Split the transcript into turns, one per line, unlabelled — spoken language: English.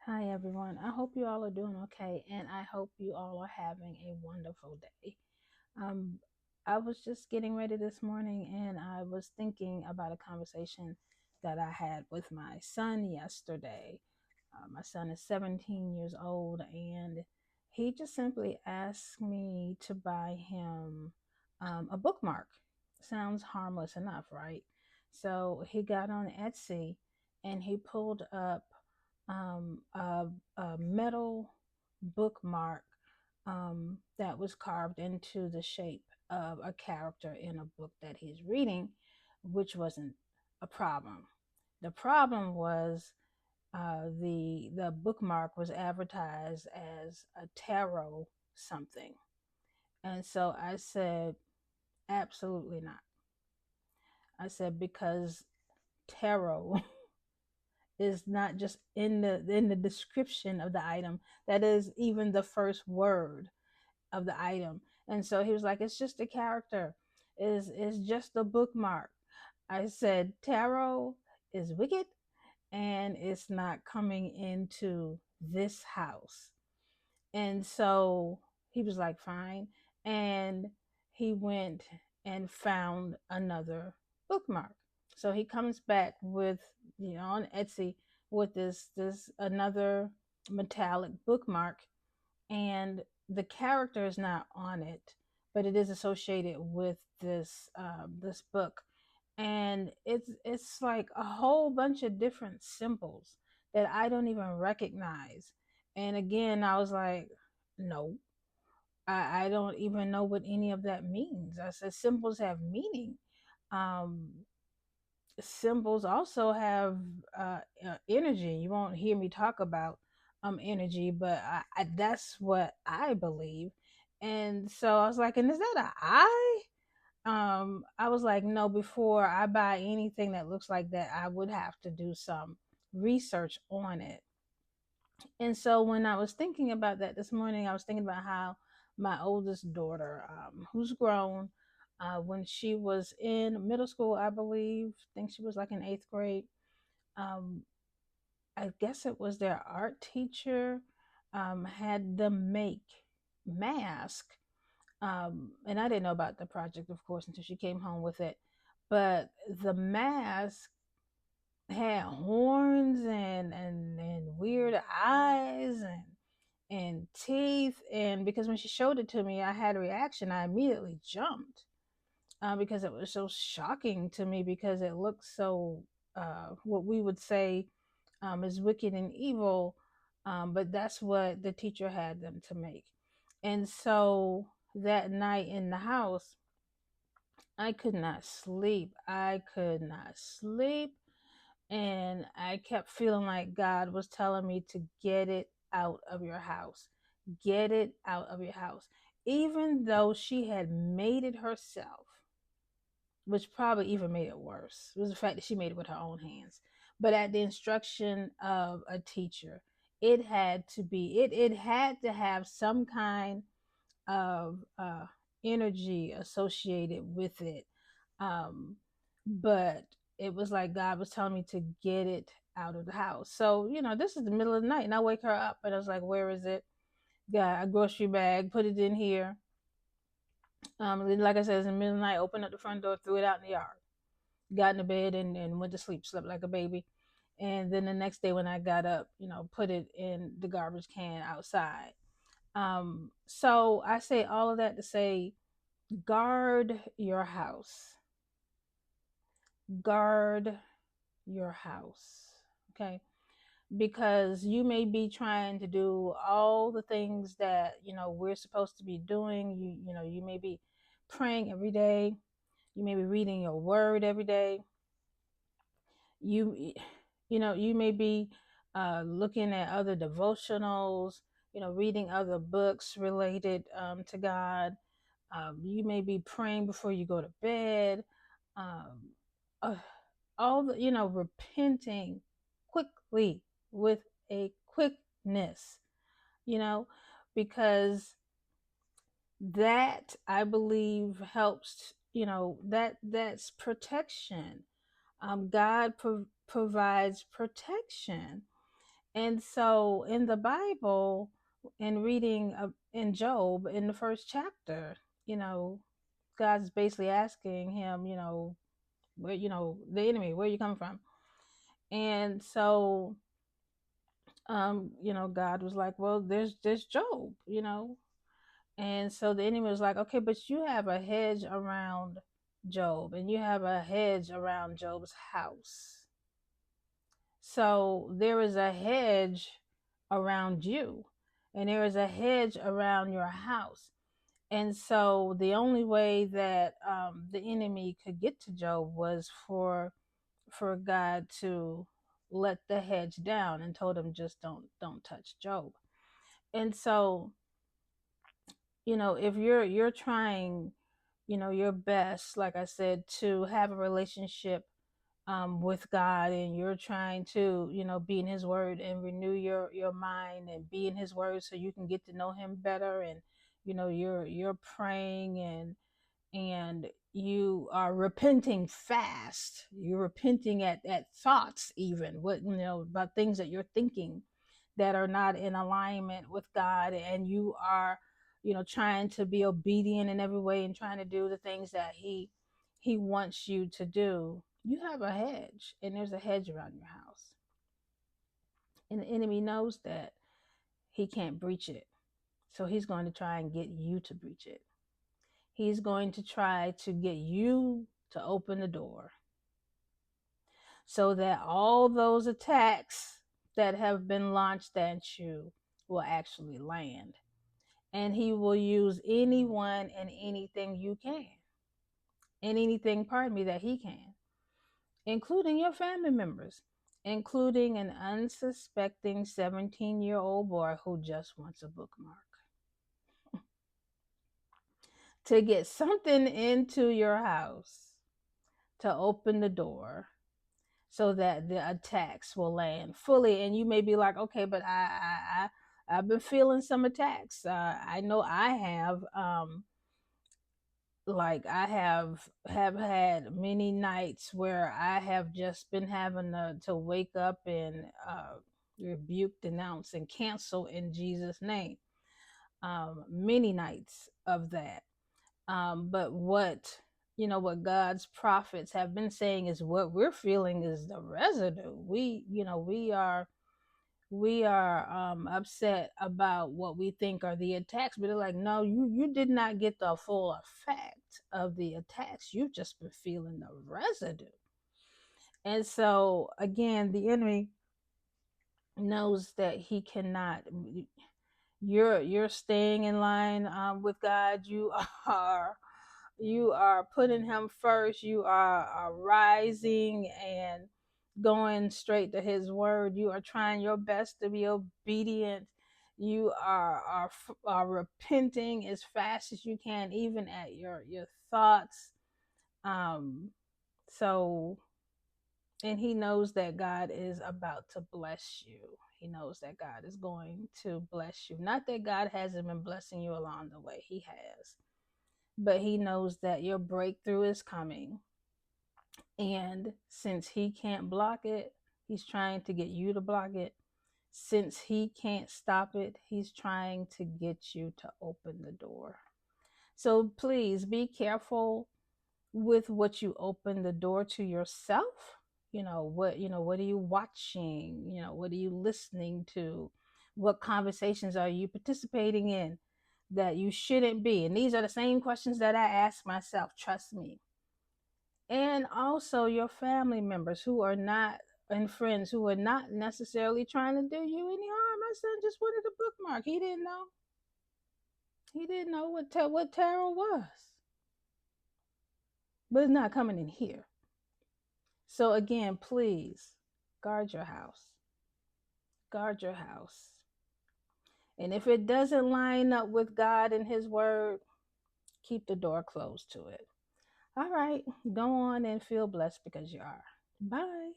Hi, everyone. I hope you all are doing okay, and I hope you all are having a wonderful day. Um, I was just getting ready this morning, and I was thinking about a conversation that I had with my son yesterday. My son is 17 years old, and he just simply asked me to buy him a bookmark. Sounds harmless enough, right? So he got on Etsy and he pulled up a metal bookmark that was carved into the shape of a character in a book that he's reading, which wasn't a problem. The problem was the bookmark was advertised as a tarot something, and so I said, absolutely not. I said because tarot is not just in the description of the item. That is even the first word of the item. And so he was like, it's just a character. Is just a bookmark. I said tarot is wicked and it's not coming into this house. And so he was like, fine. And he went and found another bookmark. So he comes back with, on Etsy with this another metallic bookmark, and the character is not on it, but it is associated with this book, and it's like a whole bunch of different symbols that I don't even recognize. And again, I was like, no, I don't even know what any of that means. I said symbols have meaning. Um, Symbols also have energy. You won't hear me talk about energy, but that's what I believe. And so I was like, and is that an eye? I was like, no, before I buy anything that looks like that, I would have to do some research on it. And so when I was thinking about that this morning, I was thinking about how my oldest daughter, who's grown, when she was in middle school, I believe, I think she was like in eighth grade. Um, I guess it was their art teacher had them make mask. And I didn't know about the project, of course, until she came home with it. But the mask had horns and weird eyes and teeth. And because when she showed it to me, I had a reaction. I immediately jumped because it was so shocking to me because it looked so, what we would say is wicked and evil. But that's what the teacher had them to make. And so that night in the house, I could not sleep. I could not sleep. And I kept feeling like God was telling me to get it out of your house. Get it out of your house. Even though she had made it herself, which probably even made it worse. It was the fact that she made it with her own hands. But at the instruction of a teacher, it had to be, it had to have some kind of energy associated with it. Um, but it was like God was telling me to get it out of the house. So, this is the middle of the night, and I wake her up, and I was like, where is it? Got a grocery bag, put it in here. Like I said, it's in the middle of the night, opened up the front door, threw it out in the yard, got in the bed, and went to sleep, slept like a baby. And then the next day when I got up, put it in the garbage can outside. So I say all of that to say, guard your house. Guard your house. Okay. Because you may be trying to do all the things that, we're supposed to be doing. You may be praying every day. You may be reading your word every day. You you may be looking at other devotionals, reading other books related to God. You may be praying before you go to bed. Um, uh, all the, repenting quickly with a quickness, you know, because that I believe helps, that's protection. God provides protection. And so in the Bible, in reading in Job, in the first chapter, you know, God's basically asking him, where, the enemy, where you come from? And so, God was like, well, there's Job, And so the enemy was like, okay, but you have a hedge around Job and you have a hedge around Job's house. So there is a hedge around you and there is a hedge around your house. And so the only way that the enemy could get to Job was for God to let the hedge down and told him just don't touch Job. And so, if you're trying, your best, like I said, to have a relationship with God, and you're trying to, be in His Word and renew your mind and be in His Word so you can get to know Him better, and you're praying and you are repenting fast. You're repenting at thoughts, even what about things that you're thinking that are not in alignment with God, and you are trying to be obedient in every way and trying to do the things that he wants you to do. You have a hedge, and there's a hedge around your house, and the enemy knows that he can't breach it, so he's going to try and get you to breach it. He's going to try to get you to open the door so that all those attacks that have been launched at you will actually land. And he will use anyone and anything you can, and anything, pardon me, that he can, including your family members, including an unsuspecting 17-year-old boy who just wants a bookmark to get something into your house to open the door so that the attacks will land fully. And you may be like, okay, but I've been feeling some attacks. I know I have. Like I have had many nights where I have just been having to wake up and rebuke, denounce, and cancel in Jesus' name. Many nights of that. But what God's prophets have been saying is what we're feeling is the residue. We are upset about what we think are the attacks, but they're like, no, you did not get the full effect of the attacks. You've just been feeling the residue. And so again, the enemy knows that he cannot. You're staying in line with God. You are putting him first. You are rising and going straight to his word. You are trying your best to be obedient. You are repenting as fast as you can, even at your thoughts. um so, and he knows that God is about to bless you. He knows that God is going to bless you. Not that God hasn't been blessing you along the way, he has, but he knows that your breakthrough is coming. And since he can't block it, he's trying to get you to block it. Since he can't stop it, he's trying to get you to open the door. So please be careful with what you open the door to yourself. What are you watching? What are you listening to? What conversations are you participating in that you shouldn't be? And these are the same questions that I ask myself, trust me. And also your family members who are not, and friends who are not necessarily trying to do you any harm. My son just wanted a bookmark. He didn't know. He didn't know what tarot was. But it's not coming in here. So again, please guard your house. Guard your house. And if it doesn't line up with God and his word, keep the door closed to it. All right, go on and feel blessed because you are. Bye.